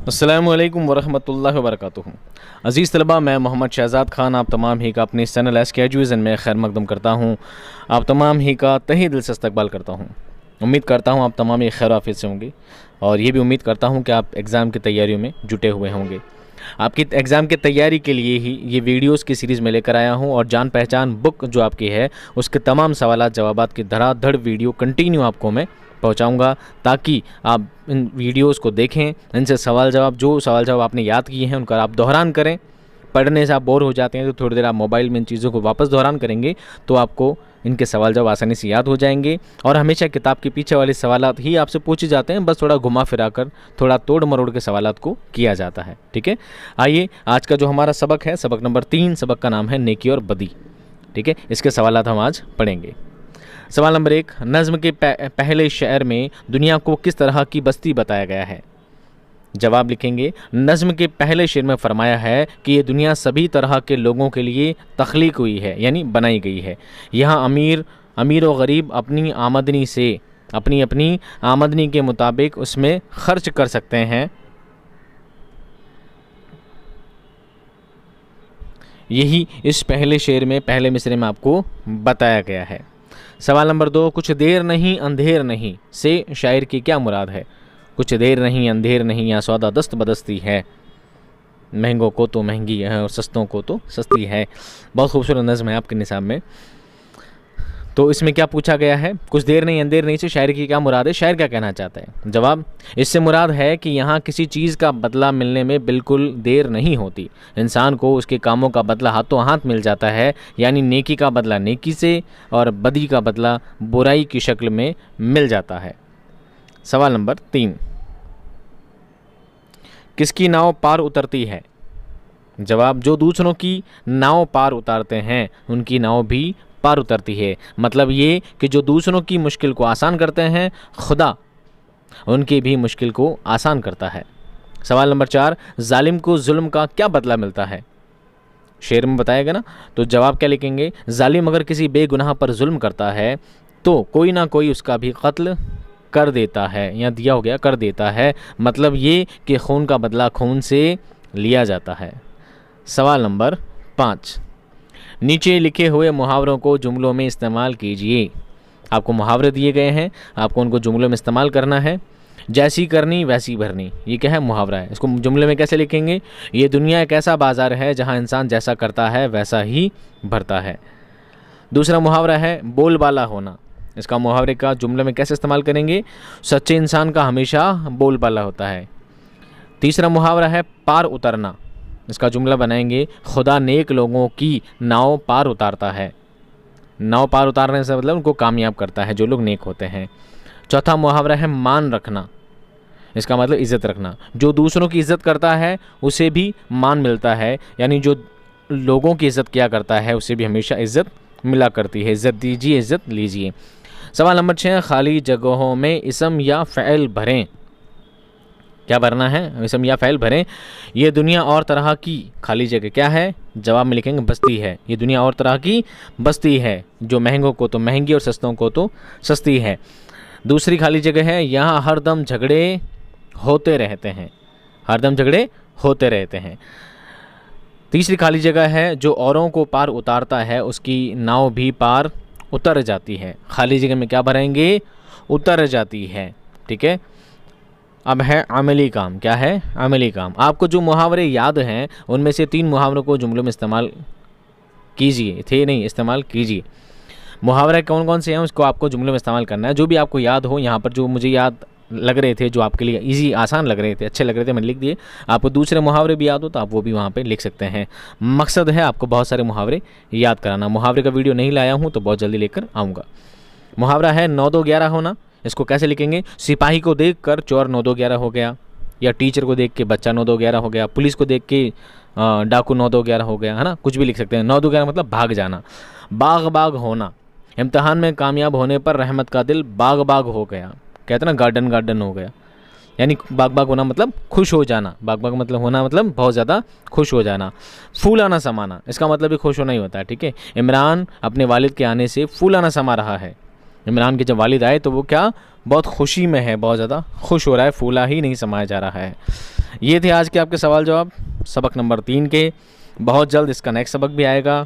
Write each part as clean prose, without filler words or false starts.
अस्सलामुअलैकुम वरहमतुल्लाहि वबरकातुहू। अज़ीज़ तलबा, मैं मोहम्मद शहज़ाद ख़ान आप तमाम ही का अपने इस चैनल एसके एजुकेशन में खैर मकदम करता हूँ। आप तमाम ही का तहे दिल से इस्तकबाल करता हूँ। उम्मीद करता हूँ आप तमाम ही खैर आफियत से होंगे और ये भी उम्मीद करता हूँ कि आप एग्ज़ाम की तैयारियों में जुटे हुए होंगे। आपकी एग्ज़ाम की तैयारी के लिए ही ये वीडियोस की सीरीज़ में लेकर आया हूँ और जान पहचान बुक जो आपकी है उसके तमाम सवालात जवाबात की धड़ाधड़ वीडियो कंटिन्यू आपको मैं पहुंचाऊंगा, ताकि आप इन वीडियोस को देखें, इनसे सवाल जवाब आपने याद किए हैं उनका आप दोहरान करें। पढ़ने से आप बोर हो जाते हैं तो थोड़ी देर आप मोबाइल में इन चीज़ों को वापस दोहरान करेंगे तो आपको इनके सवाल जवाब आसानी से याद हो जाएंगे। और हमेशा किताब के पीछे वाले सवालात ही आपसे पूछे जाते हैं, बस थोड़ा घुमा फिरा कर थोड़ा तोड़ मरोड़ के सवालात को किया जाता है। ठीक है, आइए आज का जो हमारा सबक है, सबक नंबर 3, सबक का नाम है नेकी और बदी। ठीक है, इसके सवालात हम आज पढ़ेंगे। सवाल नंबर 1, नज़्म के पहले शेर में दुनिया को किस तरह की बस्ती बताया गया है? जवाब लिखेंगे, नज़्म के पहले शेर में फरमाया है कि ये दुनिया सभी तरह के लोगों के लिए तख्लीक हुई है, यानी बनाई गई है। यहाँ अमीर और गरीब अपनी अपनी आमदनी के मुताबिक उसमें खर्च कर सकते हैं। यही इस पहले शेर में पहले मिसरे में आपको बताया गया है। सवाल नंबर 2, कुछ देर नहीं अंधेर नहीं से शायर की क्या मुराद है? कुछ देर नहीं अंधेर नहीं या सौदा दस्त बदस्ती है, महंगों को तो महंगी है और सस्तों को तो सस्ती है। बहुत खूबसूरत नज़्म है आपके निसाब में। तो इसमें क्या पूछा गया है? कुछ देर नहीं अंधेर नहीं से शायर की क्या मुराद है? शायर क्या कहना चाहता है? जवाब, इससे मुराद है कि यहाँ किसी चीज़ का बदला मिलने में बिल्कुल देर नहीं होती। इंसान को उसके कामों का बदला हाथों हाथ मिल जाता है, यानी नेकी का बदला नेकी से और बदी का बदला बुराई की शक्ल में मिल जाता है। सवाल नंबर 3, किसकी नाव पार उतरती है? जवाब, जो दूसरों की नाव पार उतारते हैं उनकी नाव भी पार उतरती है। मतलब ये कि जो दूसरों की मुश्किल को आसान करते हैं, खुदा उनकी भी मुश्किल को आसान करता है। सवाल नंबर 4, जालिम को जुल्म का क्या बदला मिलता है? शेर में बताएगा ना, तो जवाब क्या लिखेंगे? जालिम अगर किसी बेगुनाह पर जुल्म करता है तो कोई ना कोई उसका भी कत्ल कर देता है, या दिया हो गया कर देता है। मतलब ये कि खून का बदला खून से लिया जाता है। सवाल नंबर 5, नीचे लिखे हुए मुहावरों को जुमलों में इस्तेमाल कीजिए। आपको मुहावरे दिए गए हैं, आपको उनको जुमलों में इस्तेमाल करना है। जैसी करनी वैसी भरनी, ये क्या है? मुहावरा है। इसको जुमले में कैसे लिखेंगे? ये दुनिया एक ऐसा बाजार है जहाँ इंसान जैसा करता है वैसा ही भरता है। दूसरा मुहावरा है बोलबाला होना। इसका मुहावरे का जुमले में कैसे इस्तेमाल करेंगे? सच्चे इंसान का हमेशा बोलबाला होता है। तीसरा मुहावरा है पार उतरना। इसका जुमला बनाएंगे, खुदा नेक लोगों की नाव पार उतारता है। नाव पार उतारने से मतलब उनको कामयाब करता है जो लोग नेक होते हैं। चौथा मुहावरा है मान रखना। इसका मतलब इज़्ज़त रखना। जो दूसरों की इज़्ज़त करता है उसे भी मान मिलता है, यानी जो लोगों की इज़्ज़त किया करता है उसे भी हमेशा इज़्ज़त मिला करती है। इज़्ज़त दीजिए, इज़्ज़त लीजिए। सवाल नंबर 6, खाली जगहों में इसम या फ़ैल भरें। क्या भरना है? इसम या फ़ैल भरें। ये दुनिया और तरह की खाली जगह क्या है? जवाब में लिखेंगे बस्ती है। ये दुनिया और तरह की बस्ती है, जो महंगों को तो महंगी और सस्तों को तो सस्ती है। दूसरी खाली जगह है, यहाँ हरदम झगड़े होते रहते हैं। हरदम झगड़े होते रहते हैं। तीसरी खाली जगह है, जो औरों को पार उतारता है उसकी नाव भी पार उतर जाती है। खाली जगह में क्या भरेंगे? उतर जाती है। ठीक है, अब है अमली काम। क्या है? अमली काम। आपको जो मुहावरे याद हैं उनमें से 3 मुहावरों को जुमलों में इस्तेमाल कीजिए। मुहावरे कौन कौन से हैं उसको आपको जुमलों में इस्तेमाल करना है। जो भी आपको याद हो, यहाँ पर जो मुझे याद लग रहे थे, जो आपके लिए इजी आसान लग रहे थे, अच्छे लग रहे थे, मैंने लिख दिए। आपको दूसरे मुहावरे भी याद हो तो आप वो भी वहाँ पे लिख सकते हैं। मकसद है आपको बहुत सारे मुहावरे याद कराना। मुहावरे का वीडियो नहीं लाया हूँ तो बहुत जल्दी लेकर आऊँगा। मुहावरा है 9-2-11 होना। इसको कैसे लिखेंगे? सिपाही को देख कर चोर 9-2-11 हो गया, या टीचर को देख के बच्चा 9-2-11 हो गया, पुलिस को देख के डाकू 9-2-11 हो गया, है ना? कुछ भी लिख सकते हैं। 9-2-11 मतलब भाग जाना। बाग बाग होना, इम्तिहान में कामयाब होने पर रहमत का दिल बाग बाग हो गया। कहते ना गार्डन गार्डन हो गया, यानी बाग बाग होना मतलब खुश हो जाना। बाग बाग मतलब होना मतलब बहुत ज़्यादा खुश हो जाना। फूलाना समाना, इसका मतलब भी खुश होना ही होता है। ठीक है, इमरान अपने वालिद के आने से फूलाना समा रहा है। इमरान के जब वालिद आए तो वो क्या बहुत खुशी में है, बहुत ज़्यादा खुश हो रहा है, फूला ही नहीं समाया जा रहा है। ये थे आज के आपके सवाल जवाब सबक नंबर 3 के। बहुत जल्द इसका नेक्स्ट सबक भी आएगा।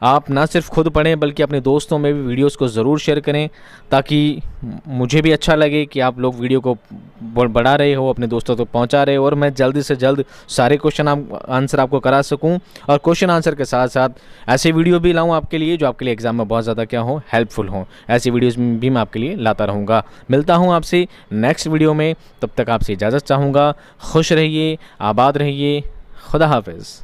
आप ना सिर्फ खुद पढ़ें बल्कि अपने दोस्तों में भी वीडियोस को ज़रूर शेयर करें, ताकि मुझे भी अच्छा लगे कि आप लोग वीडियो को बढ़ा रहे हो, अपने दोस्तों तक पहुंचा रहे हो, और मैं जल्दी से जल्द सारे क्वेश्चन आंसर आपको करा सकूं, और क्वेश्चन आंसर के साथ साथ ऐसे वीडियो भी लाऊं आपके लिए जो आपके लिए एग्ज़ाम में बहुत ज़्यादा क्या हो, हेल्पफुल हों। ऐसी वीडियोज़ भी मैं आपके लिए लाता रहूँगा। मिलता हूँ आपसे नेक्स्ट वीडियो में, तब तक आपसे इजाज़त चाहूँगा। खुश रहिए, आबाद रहिए, खुदा हाफिज़।